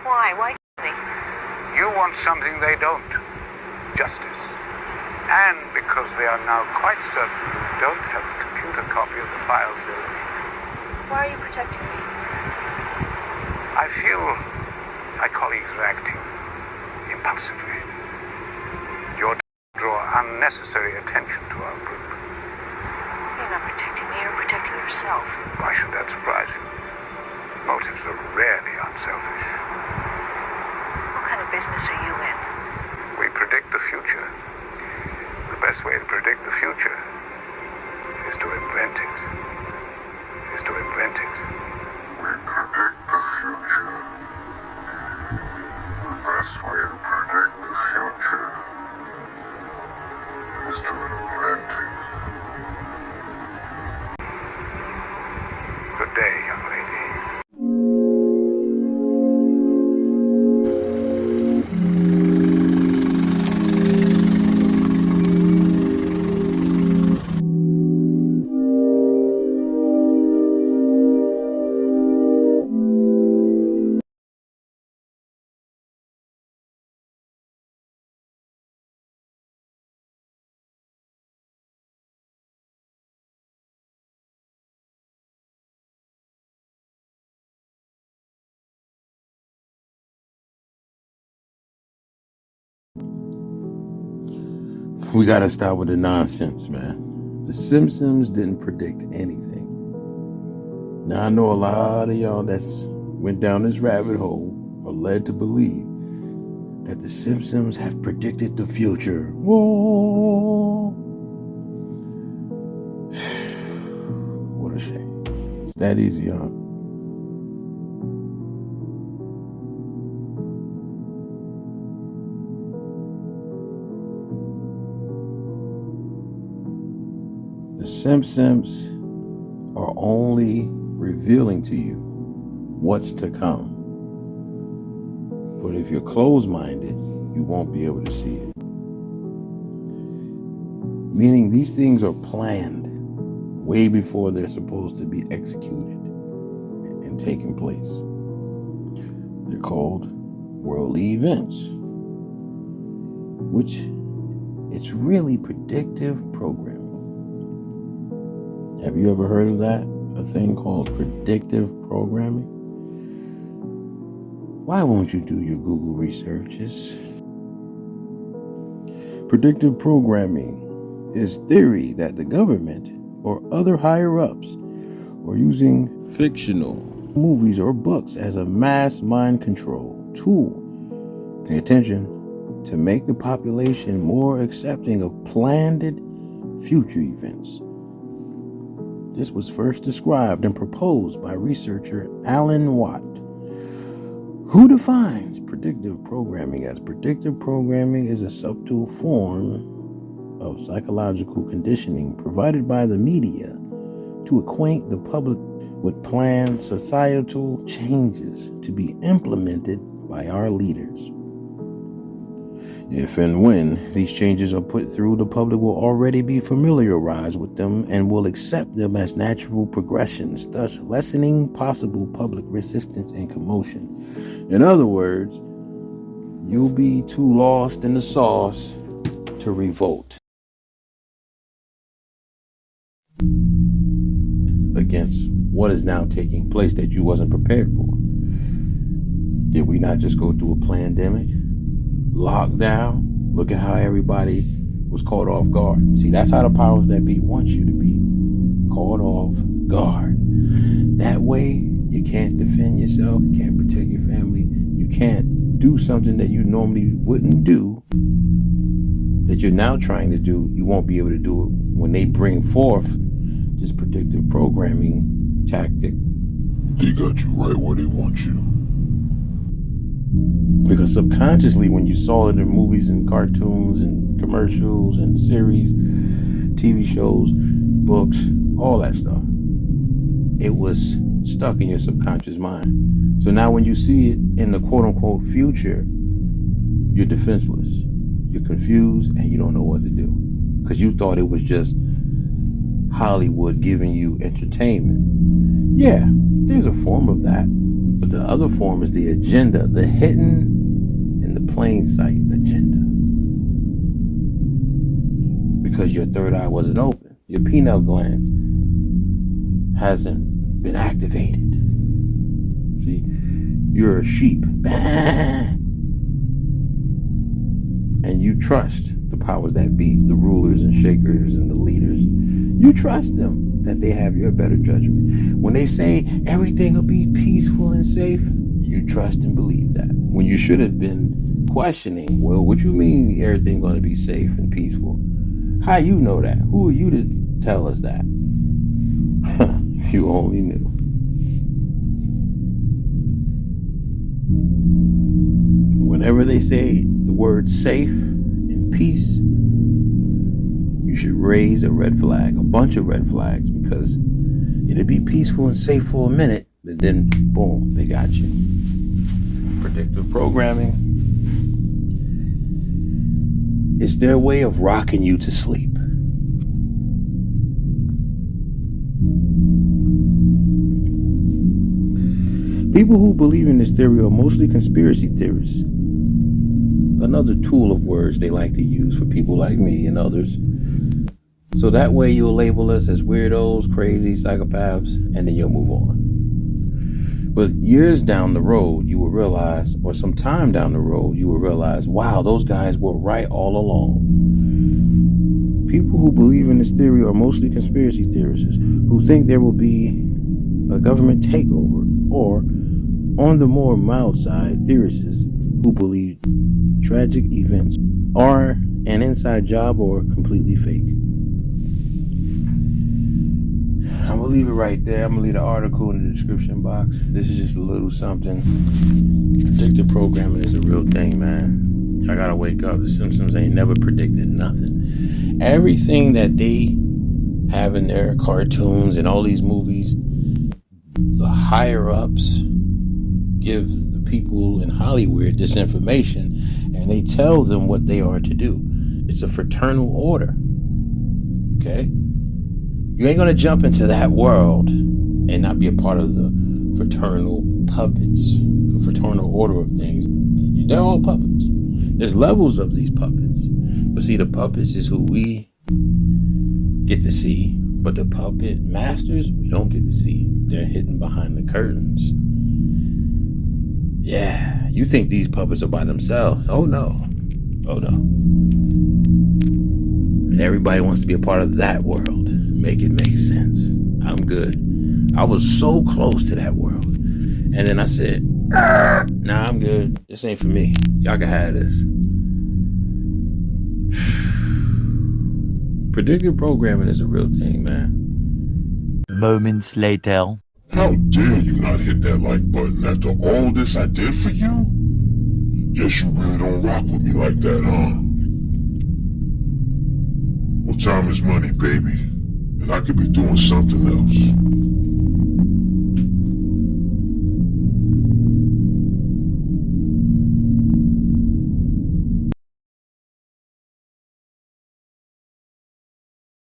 Why? Why me? You want something they don't. Justice. And because they are now quite certain you don't have a computer copy of the files they're looking for. Why are you protecting me? I feel my colleagues are acting impulsively. You're draw unnecessary attention to our group. You're not protecting me, you're protecting yourself. Why should that surprise you? Motives are rarely unselfish. What kind of business are you in? We predict the future. The best way to predict the future is to invent it. We predict the future. The best way to predict the future is to invent it. Good day, young lady. We gotta stop with the nonsense, man. The Simpsons didn't predict anything. Now I know a lot of y'all that's went down this rabbit hole are led to believe that the Simpsons have predicted the future. Whoa. What a shame. It's that easy, huh? The Simpsons are only revealing to you what's to come. But if you're closed-minded, you won't be able to see it. Meaning these things are planned way before they're supposed to be executed and taking place. They're called worldly events, which it's really predictive programming. Have you ever heard of that? A thing called predictive programming? Why won't you do your Google researches? Predictive programming is theory that the government or other higher-ups are using fictional movies or books as a mass mind control tool. Pay attention, to make the population more accepting of planned future events. This was first described and proposed by researcher Alan Watt, who defines predictive programming as predictive programming is a subtle form of psychological conditioning provided by the media to acquaint the public with planned societal changes to be implemented by our leaders. If and when these changes are put through, the public will already be familiarized with them and will accept them as natural progressions, thus lessening possible public resistance and commotion. In other words, you'll be too lost in the sauce to revolt against what is now taking place that you wasn't prepared for. Did we not just go through a pandemic? Lockdown? Look at how everybody was caught off guard. See, that's how the powers that be want you to be. Caught off guard. That way, you can't defend yourself, you can't protect your family, you can't do something that you normally wouldn't do, that you're now trying to do. You won't be able to do it when they bring forth this predictive programming tactic. They got you right where they want you. Because subconsciously, when you saw it in movies and cartoons and commercials and series, TV shows, books, all that stuff, it was stuck in your subconscious mind. So now when you see it in the quote-unquote future, you're defenseless. You're confused and you don't know what to do. Because you thought it was just Hollywood giving you entertainment. Yeah, there's a form of that. But the other form is the agenda, the hidden in the plain sight agenda. Because your third eye wasn't open. Your pineal glands hasn't been activated. See, you're a sheep. And you trust the powers that be, the rulers and shakers and the leaders. You trust them that they have your better judgment. When they say everything will be peaceful and safe, you trust and believe that. When you should have been questioning, well, what you mean everything going to be safe and peaceful? How you know that? Who are you to tell us that? If you only knew. Whenever they say the word safe and peace, you should raise a red flag, a bunch of red flags, because it'll be peaceful and safe for a minute, but then boom, they got you. Predictive programming is their way of rocking you to sleep. People who believe in this theory are mostly conspiracy theorists. Another tool of words they like to use for people like me and others. So that way you'll label us as weirdos, crazy, psychopaths, and then you'll move on. But years down the road, you will realize, or some time down the road, you will realize, wow, those guys were right all along. People who believe in this theory are mostly conspiracy theorists who think there will be a government takeover, or on the more mild side, theorists who believe tragic events are an inside job or completely fake. I'm going to leave it right there. I'm going to leave the article in the description box. This is just a little something. Predictive programming is a real thing, man. I got to wake up. The Simpsons ain't never predicted nothing. Everything that they have in their cartoons and all these movies, the higher ups give the people in Hollywood this information and they tell them what they are to do. It's a fraternal order. Okay? You ain't going to jump into that world and not be a part of the fraternal puppets, the fraternal order of things. They're all puppets. There's levels of these puppets. But see, the puppets is who we get to see. But the puppet masters, we don't get to see. They're hidden behind the curtains. Yeah, you think these puppets are by themselves. Oh no. Oh no. And everybody wants to be a part of that world. Make it make sense. I'm good. I was so close to that world. And then I said, nah, I'm good. This ain't for me. Y'all can have this. Predictive programming is a real thing, man. Moments later. How dare you not hit that like button after all this I did for you? Guess you really don't rock with me like that, huh? Well, time is money, baby. And I could be doing something else.